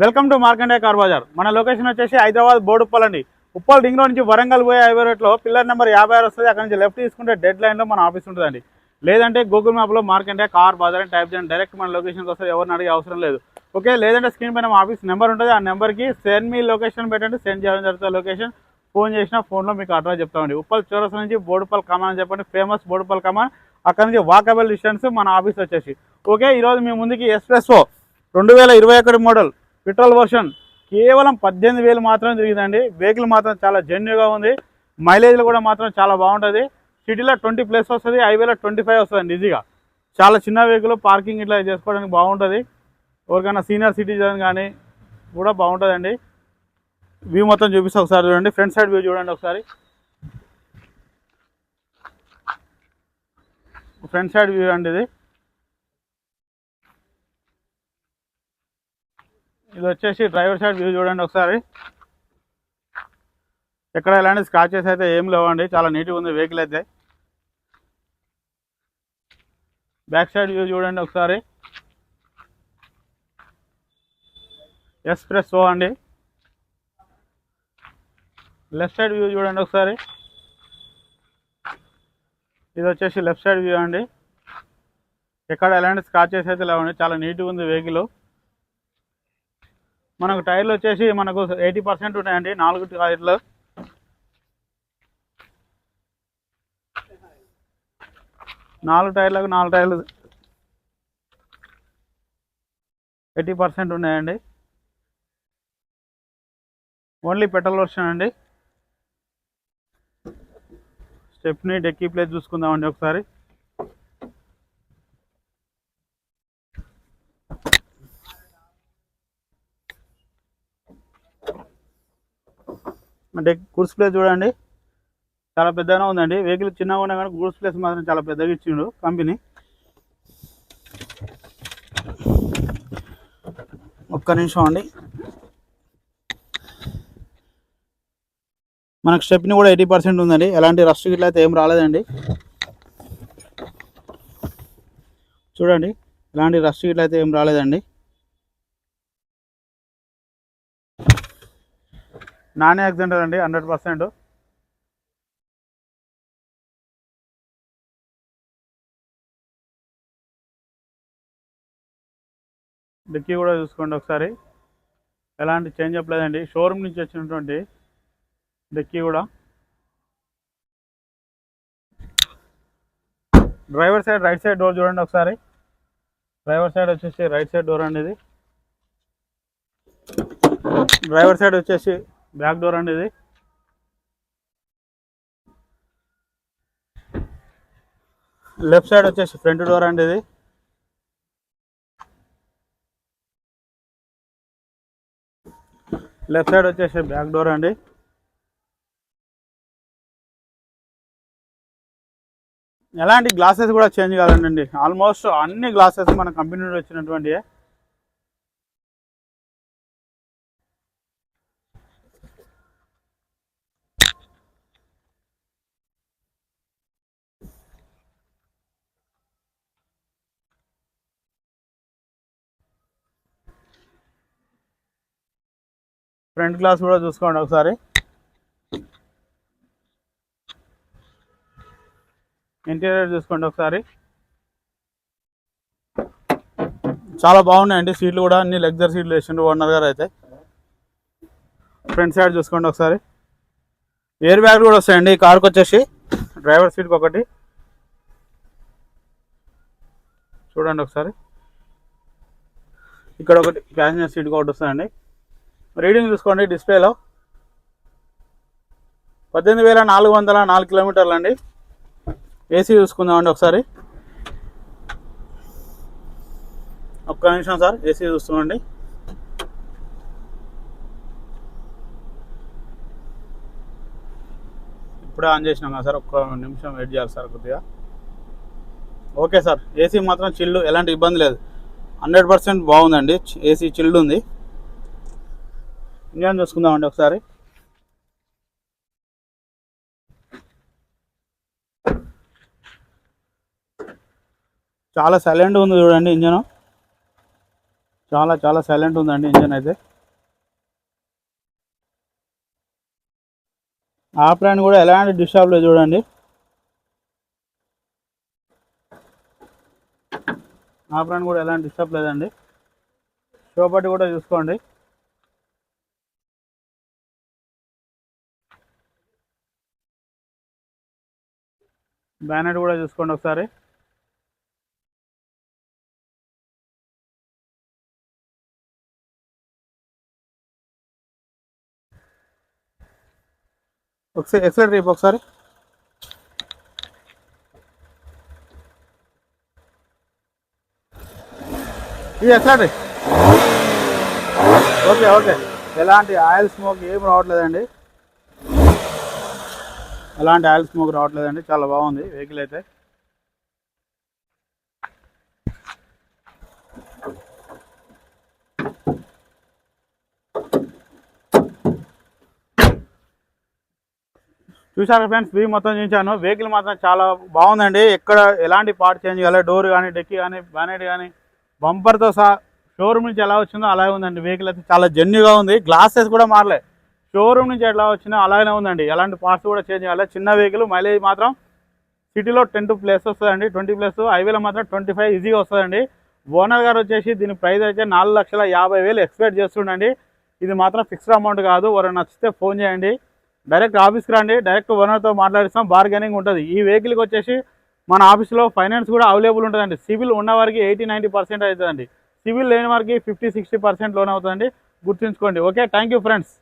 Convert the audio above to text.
Welcome to Markande car bazaar. మన location వచ్చేసి హైదరాబాద్ బోడుప్పల్ అండి. ఉప్పల్ రింగ్ రోడ్ నుంచి వరంగల్ పోయే హైవే రోడ్లో పిల్లర్ నెంబర్ 56 వస్తుంది. అక్కడ నుంచి లెఫ్ట్ తీసుకుంటే డెడ్ లైన్లో మన ఆఫీస్ ఉంటుందండి. లేదంటే గూగుల్ మ్యాప్లో మార్కండే కార్ బజార్ అని టైప్ చేయండి, డైరెక్ట్ మన లొకేషన్కి వస్తే ఎవరిని అడిగే అవసరం లేదు. ఓకే, లేదంటే స్క్రీన్ పైన మా ఆఫీస్ నెంబర్ ఉంటుంది. ఆ నెంబర్కి సెండ్ మీ లొకేషన్ పెట్టండి, సెండ్ చేయడం జరుగుతుంది. లొకేషన్ ఫోన్ చేసిన ఫోన్లో మీకు అడ్రస్ చెప్తామండి. ఉప్పల్ చౌరస్తా నుంచి బోడుప్పల్ కమాన్ అని చెప్పండి, ఫేమస్ బోడుప్పల్ కమాన్. అక్కడ నుంచి వాకబుల్ డిస్టెన్స్ మన ఆఫీస్ వచ్చేసి. ఓకే, ఈరోజు మీ ముందుకి ఎస్ప్రెస్సో 2021 మోడల్ పెట్రోల్ వర్షన్ కేవలం 18,000 మాత్రమే తిరిగిందండి. వెహికల్ మాత్రం చాలా జెన్యూగా ఉంది. మైలేజ్లు కూడా మాత్రం చాలా బాగుంటుంది. సిటీలో 20+ వస్తుంది, హైవేలో 25 వస్తుందండి ఈజీగా. చాలా చిన్న వెహికల్, పార్కింగ్ ఇట్లా చేసుకోవడానికి బాగుంటుంది. ఎవరికైనా సీనియర్ సిటిజన్ కానీ కూడా బాగుంటుందండి. వ్యూ మొత్తం చూపిస్తే ఒకసారి చూడండి. ఫ్రంట్ సైడ్ వ్యూ చూడండి ఒకసారి. ఫ్రంట్ సైడ్ వ్యూ అండి ఇది. ఇది వచ్చేసి డ్రైవర్ సైడ్ వ్యూ చూడండి ఒకసారి. ఎక్కడ ఎలాంటి స్క్రాచెస్ అయితే ఏం లేవండి, చాలా నీట్గా ఉంది వెహికల్ అయితే. బ్యాక్ సైడ్ వ్యూ చూడండి ఒకసారి. ఎస్ప్రెస్సో అండి. లెఫ్ట్ సైడ్ వ్యూ చూడండి ఒకసారి. ఇది వచ్చేసి లెఫ్ట్ సైడ్ వ్యూ అండి. ఎక్కడ ఎలాంటి స్క్రాచెస్ అయితే లేవండి, చాలా నీట్గా ఉంది వెహికల్. మనకు టైర్లు వచ్చేసి మనకు 80% ఉన్నాయండి, 4 టైర్లు. నాలుగు టైర్లకు 4 టైర్లు 80% ఉన్నాయండి. ఓన్లీ పెట్రోల్ వర్షన్ అండి. స్టెప్ని డెక్కీ ప్లేస్ చూసుకుందామండి ఒకసారి. డెక్ గుడ్స్ ప్లేస్ చూడండి, చాలా పెద్దగా ఉందండి. వెహికల్ చిన్నగా ఉన్నా కానీ గూడ్స్ ప్లేస్ మాత్రం చాలా పెద్దగా ఇచ్చిండు కంపెనీ. ఒక్క నిమిషం అండి. మనకు స్టెప్ని కూడా 80% ఉందండి. ఎలాంటి రస్ట్ గిట్ల అయితే ఏం రాలేదండి. చూడండి, ఎలాంటి రస్ట్ గిట్ల అయితే ఏం రాలేదండి. నాన్ యాక్సిడెంటల్ అండి, 100%. డిక్కీ కూడా చూసుకోండి ఒకసారి. ఎలాంటి చేంజ్ అప్ లేదండి, షోరూమ్ నుంచి వచ్చినటువంటి డిక్కీ కూడా. Driver side right side door చూడండి ఒకసారి. డ్రైవర్ సైడ్ వచ్చేసి రైట్ సైడ్ డోర్ అండి ఇది. డ్రైవర్ సైడ్ వచ్చేసి బ్యాక్ డోర్ అండి ఇది. లెఫ్ట్ సైడ్ వచ్చేసి ఫ్రంట్ డోర్ అండి ఇది. లెఫ్ట్ సైడ్ వచ్చేసి బ్యాక్ డోర్ అండి. ఎలాంటి గ్లాసెస్ కూడా చేంజ్ కాదండి. ఆల్మోస్ట్ అన్ని గ్లాసెస్ మన కంపెనీ నుండి వచ్చినటువంటి. ఫ్రంట్ గ్లాస్ కూడా చూసుకోండి ఒకసారి. ఇంటీరియర్ చూసుకోండి ఒకసారి. చాలా బాగున్నాయండి. సీట్లు కూడా అన్ని లగ్జరీ సీట్లు వేసిండు ఓనర్ గారు అయితే. ఫ్రంట్ సైడ్ చూసుకోండి ఒకసారి. ఎయిర్ బ్యాగ్ కూడా వస్తాయండి ఈ కార్కి వచ్చేసి. డ్రైవర్ సీట్కి ఒకటి చూడండి ఒకసారి. ఇక్కడ ఒకటి ప్యాసింజర్ సీట్కి ఒకటి వస్తాయండి. రీడింగ్ చూసుకోండి డిస్ప్లేలో. 18,404 కిలోమీటర్లు అండి. ఏసీ చూసుకుందామండి ఒకసారి. ఒక్క నిమిషం సార్, ఏసీ చూస్తామండి. ఇప్పుడే ఆన్ చేసినాం కదా సార్, ఒక్క నిమిషం వెయిట్ చేయాలి సార్ కొద్దిగా. ఓకే సార్, ఏసీ మాత్రం చిల్డ్, ఎలాంటి ఇబ్బంది లేదు. 100% బాగుందండి. ఏసీ చిల్డ్ ఉంది. ఇంజన్ చూసుకుందామండి ఒకసారి. చాలా సైలెంట్గా ఉంది చూడండి ఇంజను. చాలా చాలా సైలెంట్ ఉందండి ఇంజన్ అయితే. ఆప్రాన్ కూడా ఎలాంటి డిస్టర్బ్ లేదు చూడండి. ఆప్రాన్ కూడా ఎలాంటి డిస్టర్బ్ లేదండి. షోపట్టి కూడా చూసుకోండి. బ్యానెట్ కూడా చూసుకోండి ఒకసారి. ఒకసారి ఎక్సలెటర్ రేపు ఒకసారి. ఇది ఎక్సలెటర్. Okay okay. ఎలాంటి ఆయిల్ స్మోక్ ఏం రావట్లేదండి. ఎలాంటి ఆయిల్ స్మోక్ రావట్లేదండి. చాలా బాగుంది వెహికల్ అయితే. చూసారు ఫ్రెండ్స్, వ్యూ మొత్తం చూపించాను. వెహికల్ మాత్రం చాలా బాగుందండి. ఎక్కడ ఎలాంటి పార్ట్ చేంజ్ కాలేదు. డోర్ కానీ, డెక్కి కానీ, బానెట్ కానీ, బంపర్తో సహా షోరూమ్ నుంచి ఎలా వచ్చిందో అలాగే ఉందండి. వెహికల్ అయితే చాలా జెన్యూగా ఉంది. గ్లాసెస్ కూడా మారలే. షోరూమ్ నుంచి ఎట్లా వచ్చినా అలాగే ఉందండి. ఎలాంటి పార్ట్స్ కూడా చేంజ్ కాలేదు. చిన్న వెహికల్, మైలేజ్ మాత్రం సిటీలో 10+ వస్తుందండి. 20+, హైవేలో మాత్రం 25 ఈజీగా వస్తుందండి. ఓనర్ గారు వచ్చేసి దీని ప్రైస్ అయితే 4,50,000 ఎక్స్పెక్ట్ చేస్తుండండి. ఇది మాత్రం ఫిక్స్డ్ అమౌంట్ కాదు. ఎవరైనా నచ్చితే ఫోన్ చేయండి. డైరెక్ట్ ఆఫీస్కి రండి. డైరెక్ట్ ఓనర్తో మాట్లాడిస్తాం. బార్గెనింగ్ ఉంటుంది. ఈ వెహికల్కి వచ్చేసి మన ఆఫీస్లో ఫైనాన్స్ కూడా అవైలబుల్ ఉంటుందండి. సివిల్ ఉన్న వారికి 80-90% అవుతుందండి. సివిల్ లేని వారికి 50-60% లోన్ అవుతుందండి. గుర్తుంచుకోండి. Okay, thank you friends.